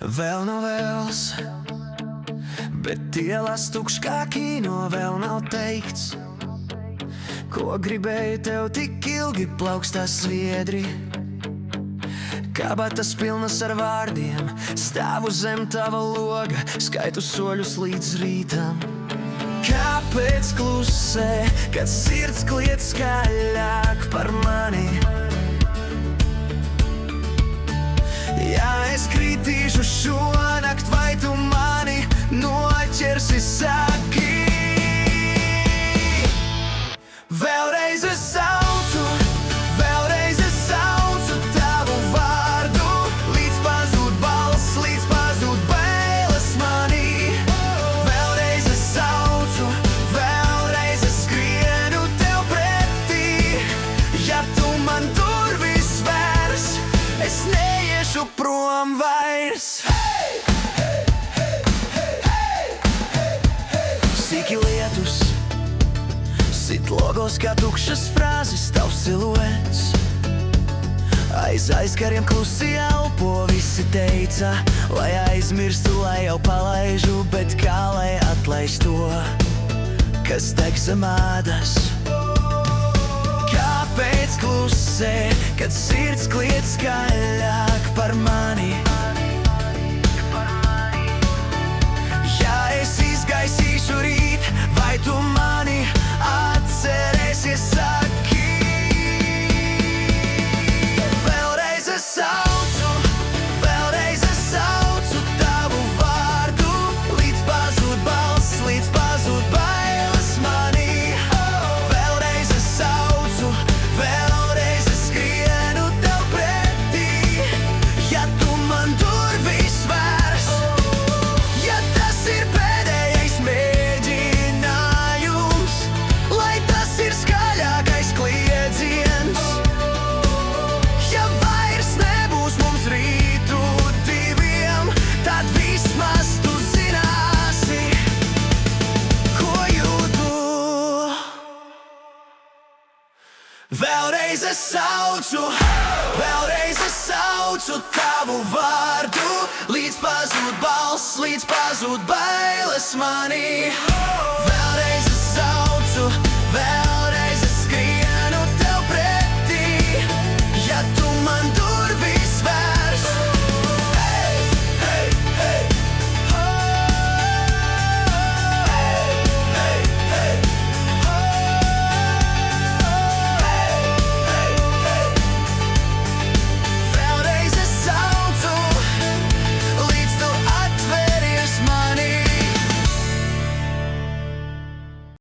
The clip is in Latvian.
Vēl nav vēls, bet ielas tukšs kā kino, vēl nav teikts. Ko gribēju tev tik ilgi, plaukstās sviedri. Kabatas pilnas ar vārdiem, stāvu zem tava loga, skaitu soļus līdz rītam. Kāpēc klusē, kad sirds kliedz skaļāk par mani? Ja es kritīšu šonakt, vai tu mani noķersi, saki? Vēlreiz es saucu tavu vārdu, līdz pazūd balss, līdz pazūd bailes manī. Vēlreiz es saucu, vēlreiz es skrienu tev pretī. Ja tu man durvis vērs, es neiešu prom vairs. Sīki lietus sit logos kā tukšas frāzes, tavs siluets. Aiz aizkariem klusi elpo, visi teica, lai aizmirstu, lai jau palaižu, bet kā lai atlaist to, kas deg zem ādas? Kāpēc klusē, kad sirds kliedz skaļāk par mani? Ja es izgaisīšu rīt, vai tu mani atcerēsies, saki? Vēlreiz es saucu tavu vārdu, līdz pazūd balss, līdz pazūd bailes manī. Vēlreiz es saucu, vēlreiz es skrienu tev pretī. Ja tu man durvis vērs, ja tas ir pēdējais mēģinājums, lai tas ir skaļākais kliedziens. Ja vairs nebūs mums rītu diviem, tad vismaz tu zināsi, ko jūtu. Vēlreiz es saucu tavu vārdu, līdz pazūd balss, līdz pazūd bailes manī. Vēlreiz